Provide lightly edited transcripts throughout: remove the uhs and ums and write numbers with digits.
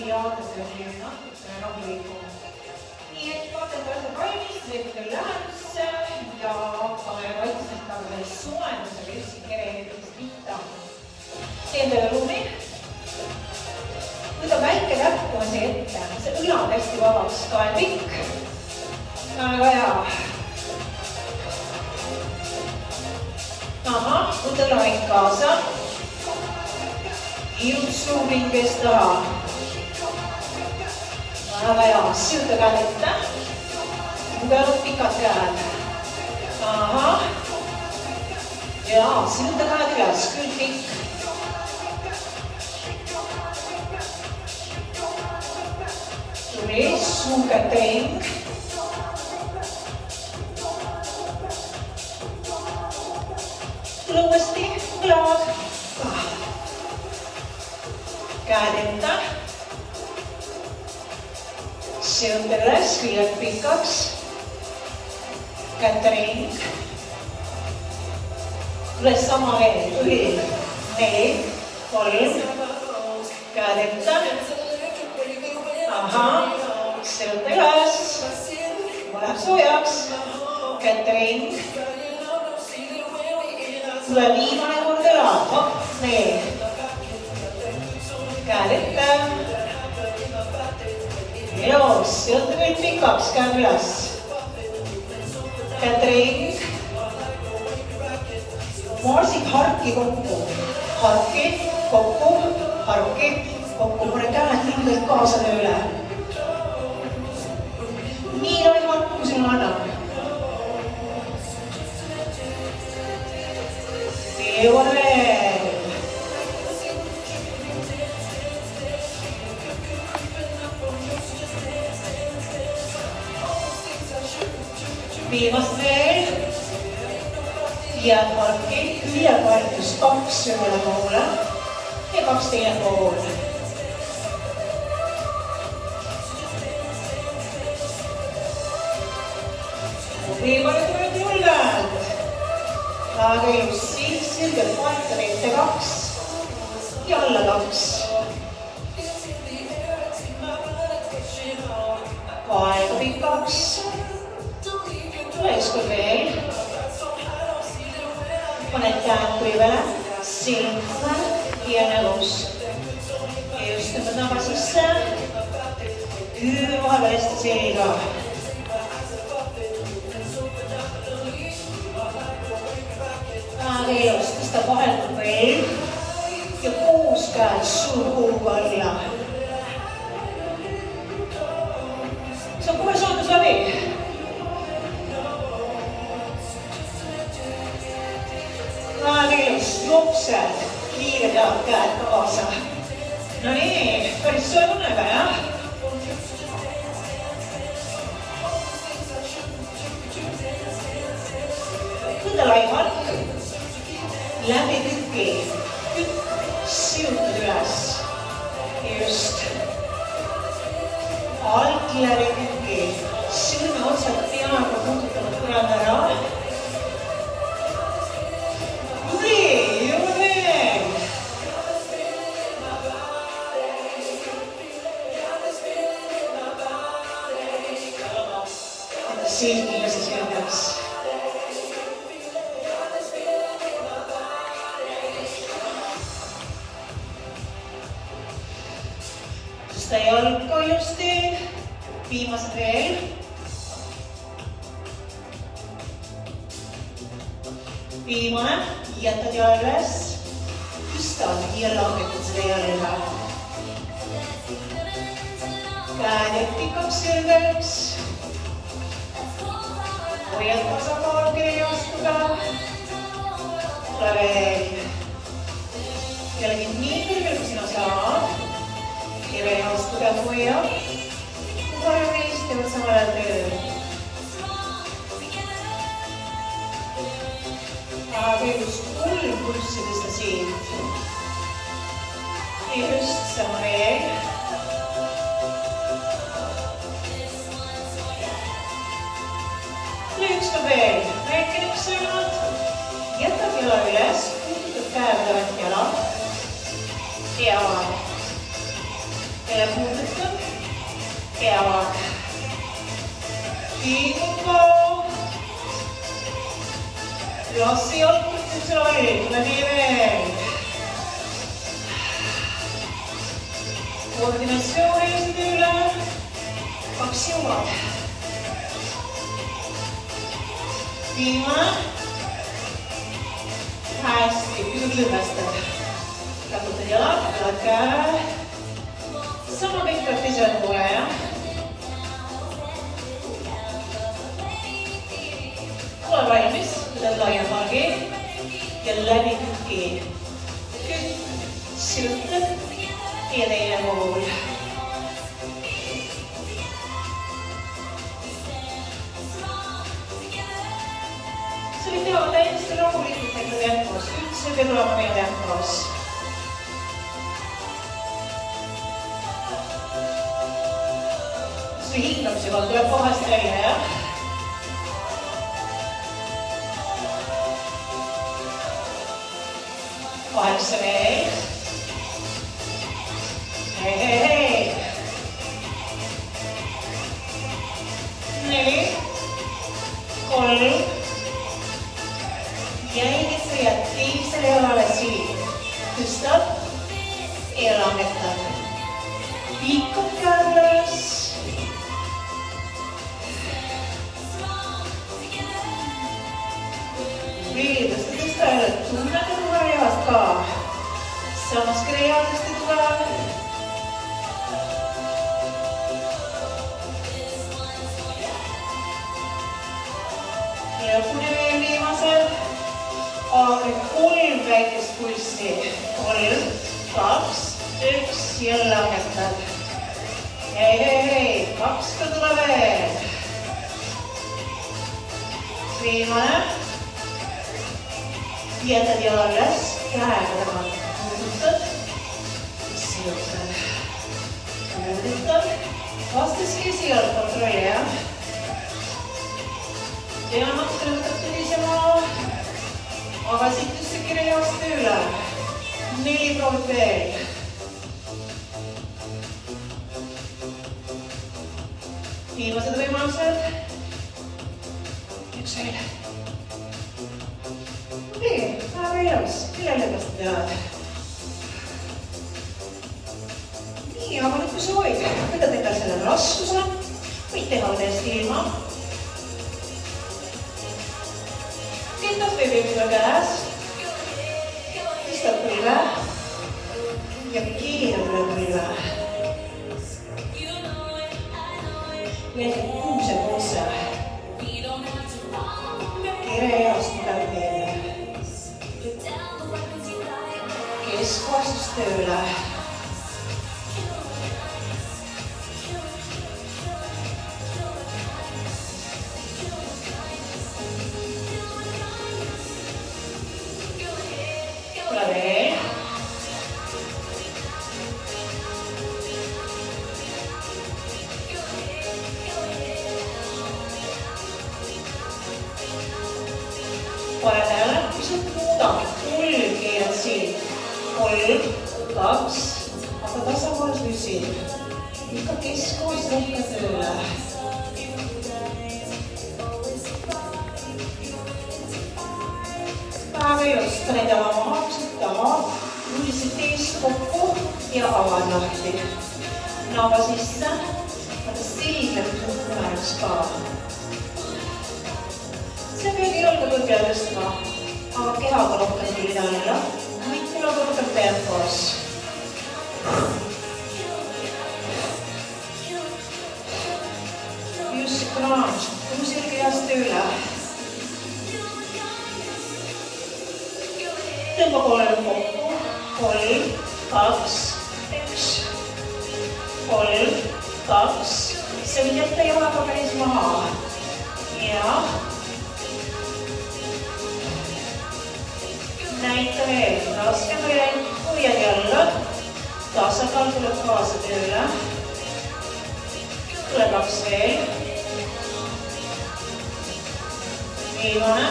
jaadesse ja natukene rahulikum. Nii et vaatame asja valmis, võite lähedusse ja hakkame vaikselt soojendusega just kerehetest pihta. Teen teile ruumi. Võta väike täppumise ette, see õla on hästi vabaks, kael pikk. Väga hea. Aha, võta õlaväik kaasa. Jutsu pingest taha. Väga hea, siuta käed ette. Mugavalt pikad käed. Aha. Ja, siuta käed üles, küll pikk. Tuli, sulgete ring. Tule uuesti, kõlavad. Käed ette. Siuta üles, küljed pikaks. Kätte ring. Üles sama veel, 1, 4, 3. Käed ette. Aha, siuta üles. Läheb soojaks. Kätte ring. Tule viimane kord üle. Hopp, 4. Käed ette. Joos, siuta kõik pikaks, käed üles. Kätte ring. Marsib harki kokku. Harki, kokku, harki, kokku. Pane käed liigelt kaasa tööle. Nii oli harku, kui sinul annab. Jõuan veel. Viimast veel. Jääd harki, küljepaetus 2 ühele poole ja 2 teine poole. Viimane tuleb julgelt. Aga ilus siis, selgelt paetan ette 2 ja alla 2. Aega pikaks. Ükskord veel. Paned käed kuivele, silma ja nõus. Just tõmbad naba sisse. Hüüme vahepeal hästi selga. Väga ilus, tõsta vahelt veel. Ja 6 käed suur kuuga alla. See on kohe saadus läbi. Väga ilus, jooksed, kiired jalad käed kaasa. No nii, päris soe tunnega, jah? Võta lai hark, läbi tükki, siutad üles. Just. Alt läbi tükki, silme otsad peaga puudutavad põrand ära. Silmiga siis jätaks. Tõsta jalga ilusti. Viimased veel. Viimane. Jätad jala üles. Tõstad ja langetad seda jalga. Käed pikaks selgeks. Hoiad tasakaal kirjastuda. Tule veel. Jällegi nii kõrgel, kui sina saad. Kirjastuda hoia. Korjumist teevad samal ajal tööl. Aga just 3 pulssi tõsta siit. Just sama veel. Ükskord veel, väike nüksõnad, jätad jala üles, puudutad käed tagant jala ja puudutad jalad. Liiguga. Lassi jalgutuse all, tule nii veel. Koordinatsioon eest üle. 2 jõuad. Viimane. Hästi, pisut lõhvestad. Taputad jalad, jalad käe. Sama pikalt isad poole, jah? Ole valmis, võtad laia margi ja läbi küki. Kütt, sirutad ja teine pool. See võib teha täiesti rahulikult enda tempos. Üldse peab olema meie tempos. See hingamisega tuleb kohast välja, jah? Kaheksa veel. Hei. 4, 3. Jälgid reaktiivsele jalale siin. Tõstad ja langetad. Liikad käed üles. Viidast tõsta jälle tunned tuge rehast ka. Samas kreadasti tuge. Lõpuni veel viimased. Aga 3 väikest pulssi. 3, 2, 1 ja langetad. Hei. 2 ka tule veel. Viimane. Jätad jalad üles, käega tagant. Puudutad. Sirutad. Puudutad. Vastaskäsi jalg kontrolli, jah? Ja natuke võtad tõdisema. Aga siit üldse kirjast üle. 4 proovid veel. Viimased võimalused. 1 veel. Väga ilus. Millele lõpast tead? Nii, aga nüüd kui soovid, võtad endal selle raskuse. Võid teha täiesti ilma. Kintas või võivad käes. Tõstad põlve. Ja keerad üle põlve. Lehed kuuse. Kere jaoks tugev teele. Keskvastus tööle. Tule veel. Pane tähele, pisut muudame. 3 keerad siin. 3, 2, aga tasakaalus püsid. Ikka keskkoos rohkem tööle. Väga just, paned jala maha, pisut taha, nulisid eest kokku ja avad lahti. Naava sisse, aga selgelt pisut kõveraks ka. See peab jalga põhja tõstma, aga kehaga rohkem tuli talle. Mitte nagu rohkem tempos. Just crunch, kuusil kehast üle. Tõmba 3 kokku. 3, 2, 1. 3, 2. See võid jätta jalaga päris maha. Ja. Näita veel, raske veel, hoiad jälle, tasakaal tuleb kaasa tööle, tuleb 2 veel, viimane,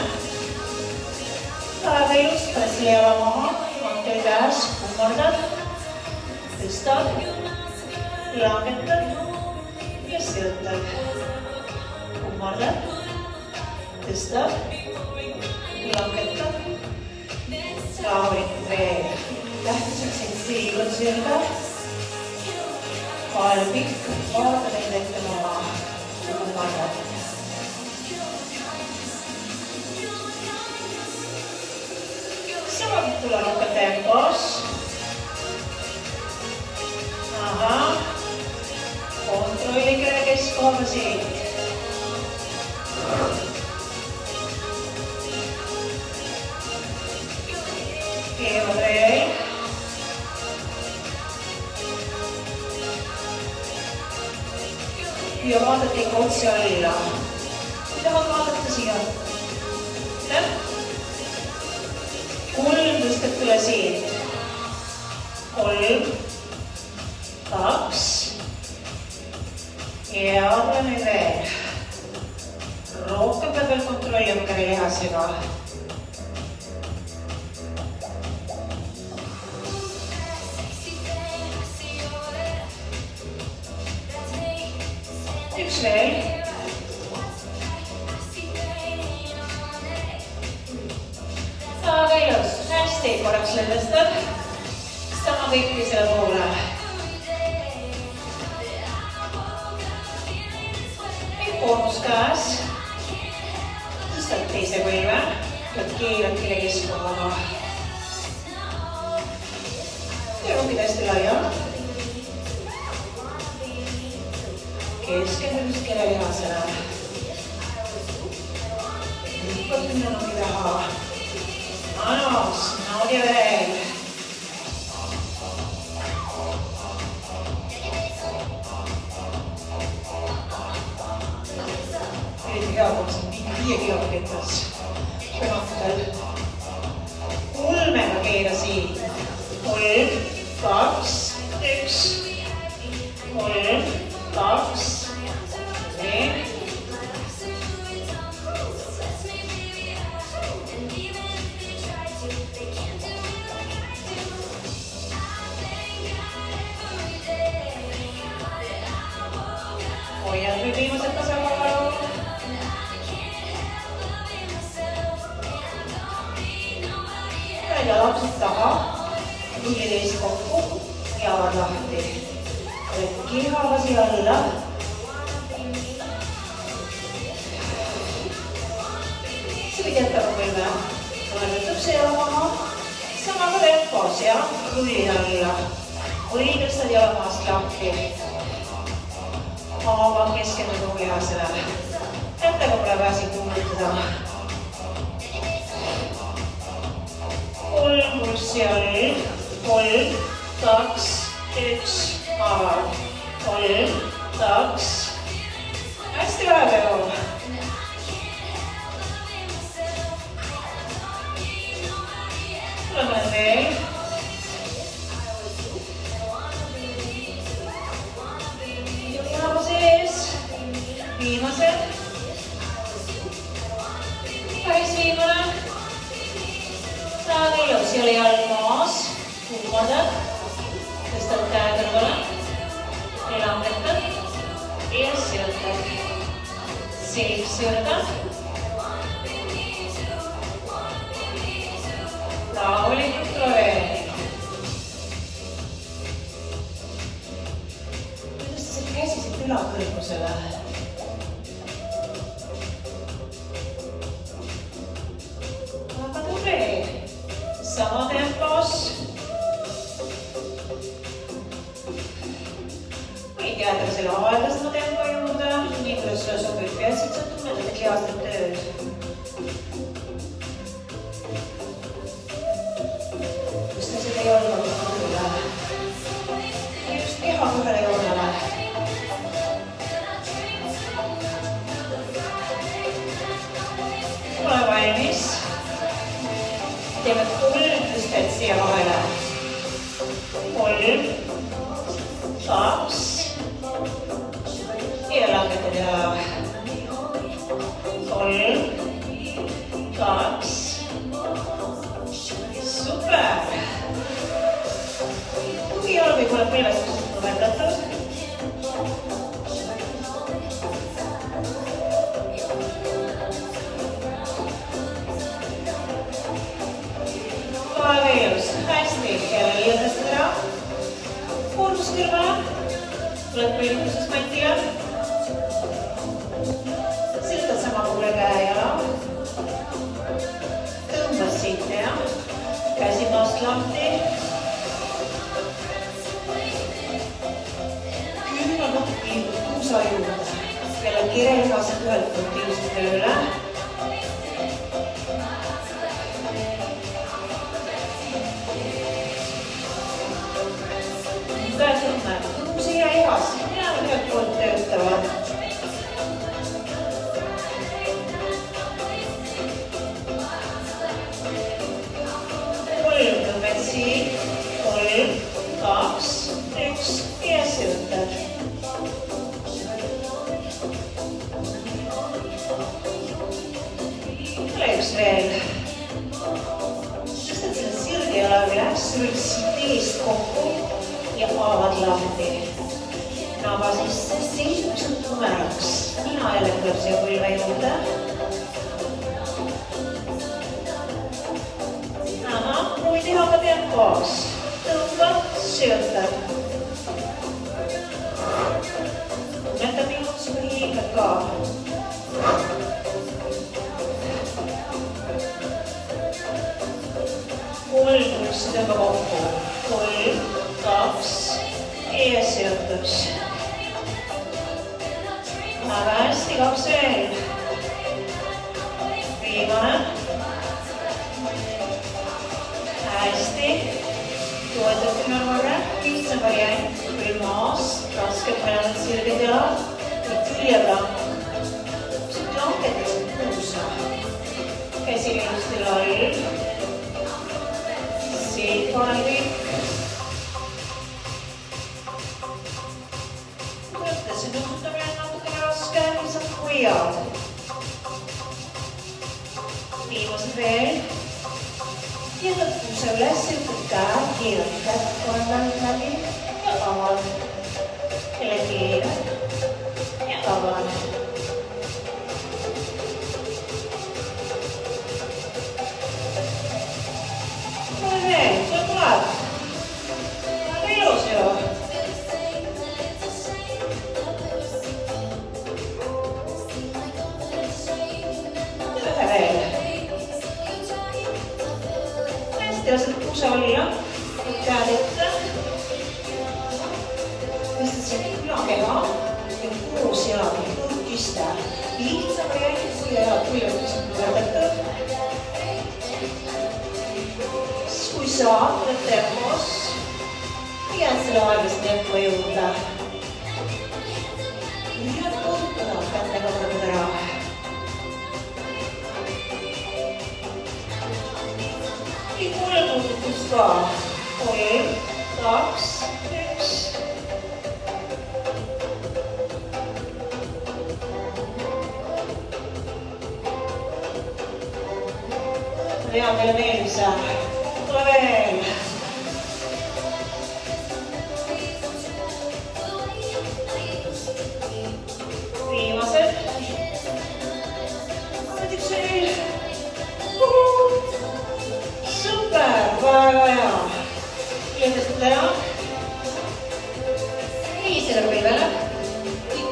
väga ilus, pane selle jala maha, mantel käes, kummardad, tõstad, langetad ja sealtad. Kummardad, tõstad, langetad, rahulikult veel. Tähtuseks, et silg on sirge, kael pikk, vaata neid ette maha, kummardad. Sama võib tulla rohkem tempos. Kontrollige keskkohal siin. Keevad veel. Ja vaadake ikka otsi alla. Kui tahad vaadata siia. 3 tõstab tule siin. 3, 2. Ja tuleme veel. Rohkem peab veel kontrollima kärilihasega. Üks veel. Väga ilus. Hästi korraks lõdvestad. Sama kõiki selle poole. Koormus käes. Tõstad teise põlve. Tuled keelad kelle keskkohaga. Ja rongid hästi laia. Keskendumist kelle lihasele. Lükkad minna rongi taha. Manos, naudi veel. Hea on 5 kilomeetris pühatel. 3-ga keera siin. 3, 2, 1. 3, 2. Nii. Hoiad nüüd viimased tasakaalu. Ja lapsed taha, lullileis kokku, jalad lahti. Oled kehaga siia alla. See võid jätta põlve. Võetab see jala maha. Samaga tempos ja rullid alla. Või tõstad jala maast lahti. Haava keskendunud lihasele. Jättega pole vaja siin kuulutada. 3 plussi all, 3, 2, 1, haava. 3, 2. Hästi vahepeal. Tuleme veel. Haava sees. Viimased. Päris viimane. Väga ilus, jälle jalg maas, kummardad, tõstad käe kõrvale, langetad ja seotad, selg seotad, rahulikult tule veel. Tõstasid käsi siit ülakõrgusele. Aga tule. Sama tempos. Võid jääda selle aeglasema tempo juurde, nii kuidas sulle sobib. Peatsid sa tunned, et lihastab tööd. Tõsta seda jalga üle. Just keha ühele joonele. Ole valmis. Teeme 3 tõstet siia vahele. 3, 2. Ja langetad jala. 3, 2. Super. Kui jalg võib olla põlvest tõstetud. teha. Tuled põlguses matile. Siltad sama poole käe jala. Tõmbad siit, jah. Käsi maast lahti. Küünalnukk liigub puusa juurde. Kelle kirelihased ühelt poolt ilustada üle. Tõmme puusi ja ihas. Mina ühelt poolt töötavad. Tõmbed siin. 3, 2, 1 ja sõõtad. Üks veel. Tõstad selle sirge jala üles, sulg siit eest kokku ja haavad lahti. Naba sisse, siit pisut tumeraks. Nina jälle tuleb siia põlve juurde. Proovi teha ka tempos. Tõmbad, söötad. Tunneta minut su liiget ka. Kolmuse tõmba kokku. 3, 2 ja söötaks. Väga hästi, 2 veel. Viimane. Hästi. Toetad küünarvarre. Lihtsam variant. Või maas. Raskelt panevad sirged jalad. Ja küljeplank. Pisut langetaks puusa. Käsi ilusti lall. Siit valgi. Mõtlesin, nusutamine on natukene raske. Lihtsalt hoiad. Viimased veel. Ja lõpuse üles ütled käed, kiirelt käed kohendanud läbi ja avad. Jälle kiirelt ja avad. Tule veel, see tuleb. Väga ilus ju. Ühe veel. Lased puusa olla, käed ette. Tõstad siin külakeha ja koos jalad, kõrgkiste. Lihtsam variant, kui jalad põlved pisut võrdetud. Kui saad, tuled tempos. Jääd selle aegast tempo juurde. Ühed puudutada, kätega võrdud ära. Ja kolmpuudutus ka. 3, 2, 1. Tean teile meeldib see. Tule veel. Viimased. Nüüd üks veel. Super, väga hea. Liidetud ära. Teisele põlvele,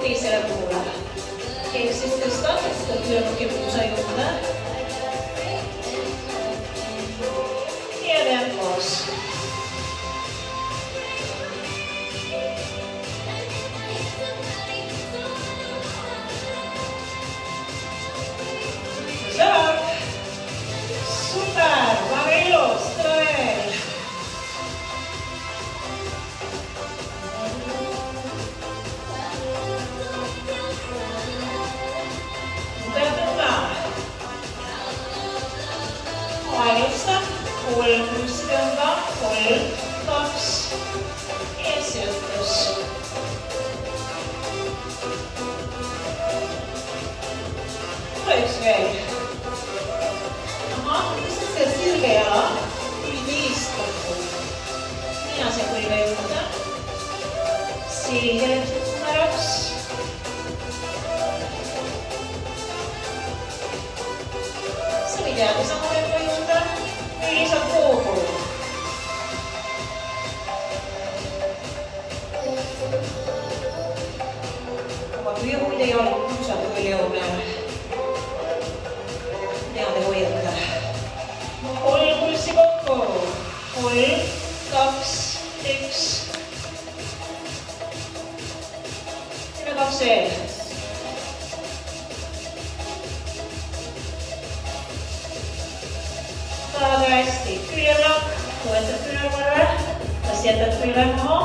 teisele poole. Ehk siis tõstad küünarnuki puusa juurde. Ja tempos. Saab. Super, väga ilus, tule veel. Tõmba. Aeglusta. 3 pluss tõmba. 3, 2 ja sõõtus. Tule üks veel. Tõstad selle sirge jala, tulid eest kokku. Mina see põlve juurde. Siis jälle tumeraks. Sa võid jääda sama tempo juurde või lisad hoogu. Püüa hoida jalg puusad kõlju peal. Heade hoiata. 3 pulssi kokku. 3, 2, 1. Teeme 2 veel. Väga hästi. Küljeplakk. Toetad külje korra. Kas jätad külje maha?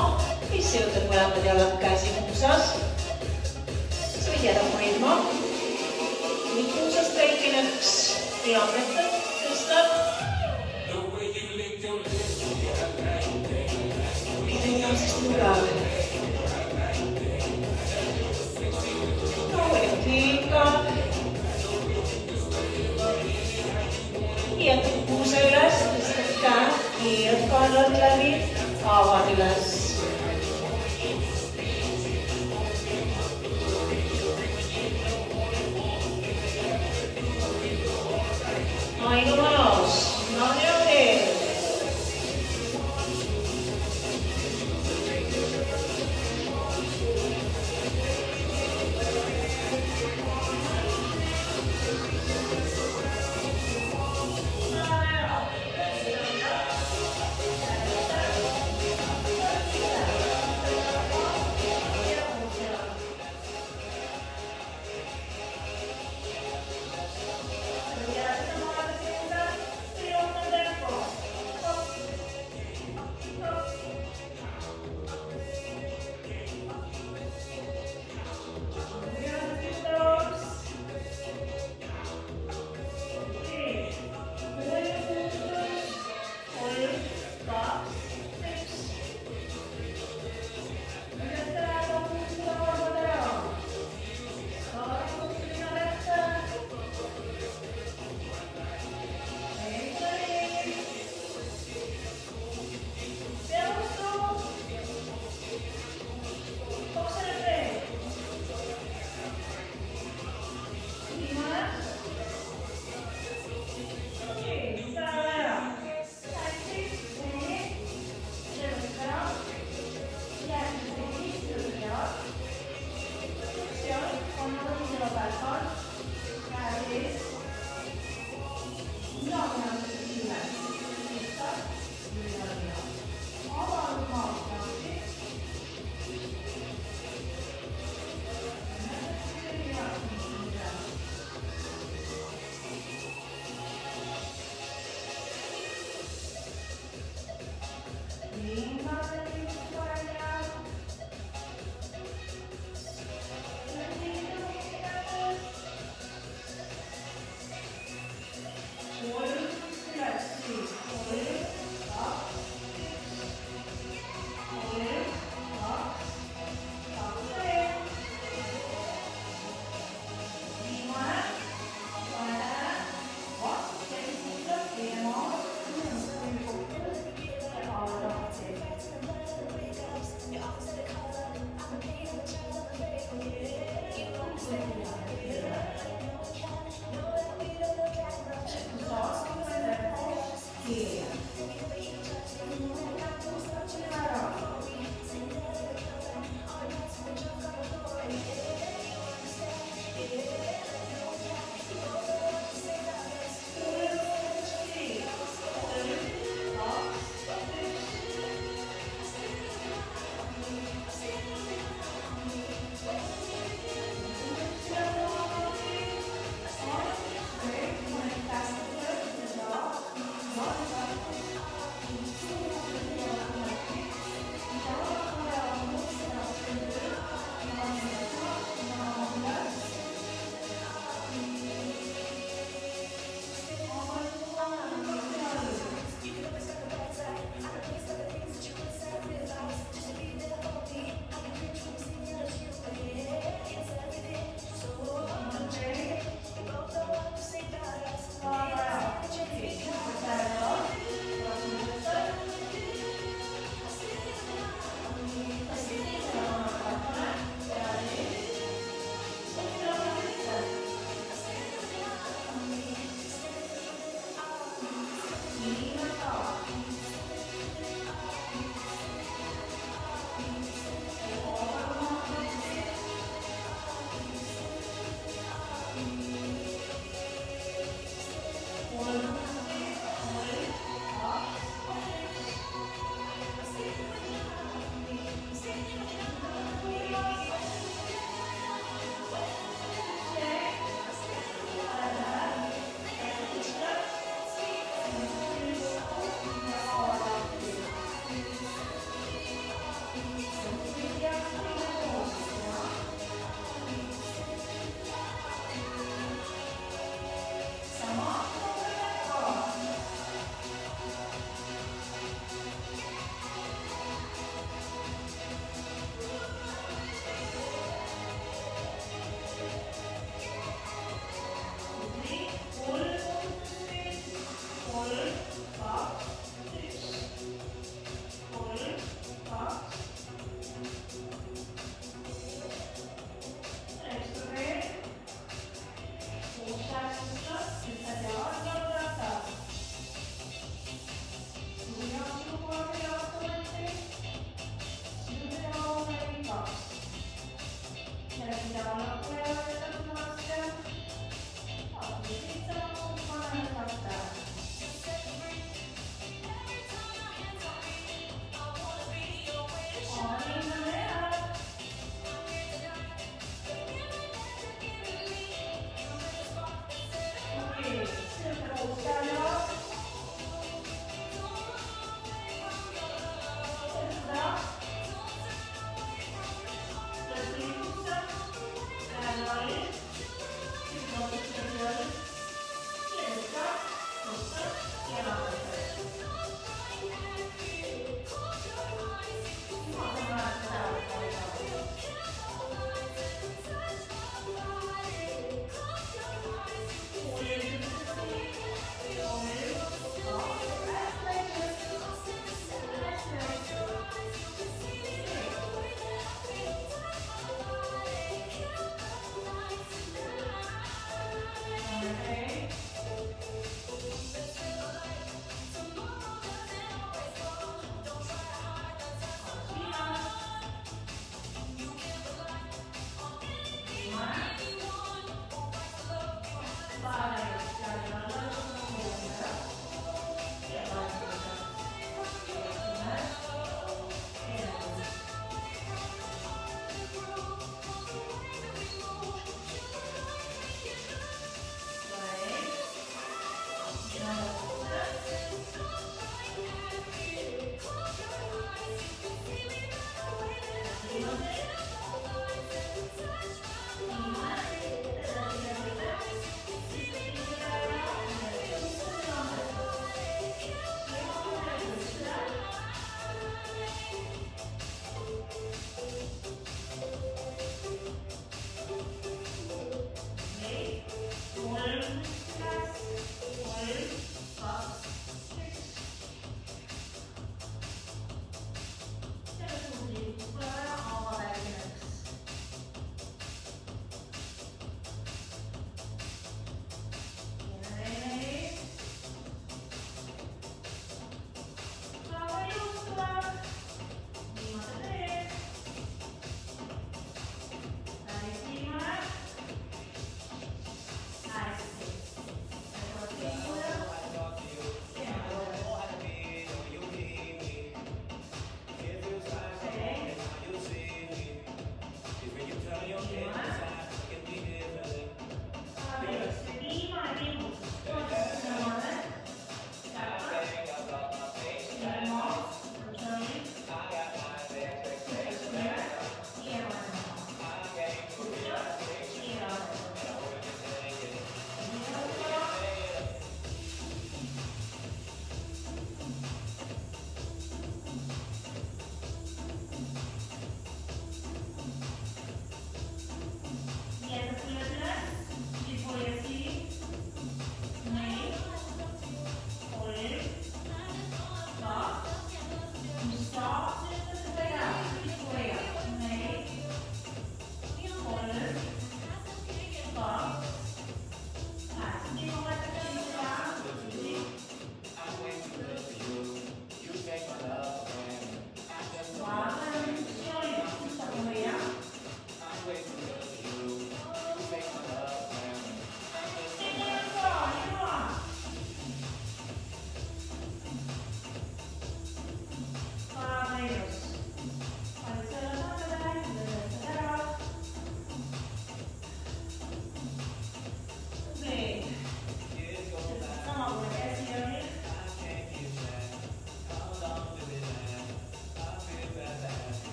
Mis jõudad mõlemad jalad käsi puusas? Sa võid jääda hoidma. Nüüd puusast väike nõks. Langetad, tõstad. Rinnausest tugev.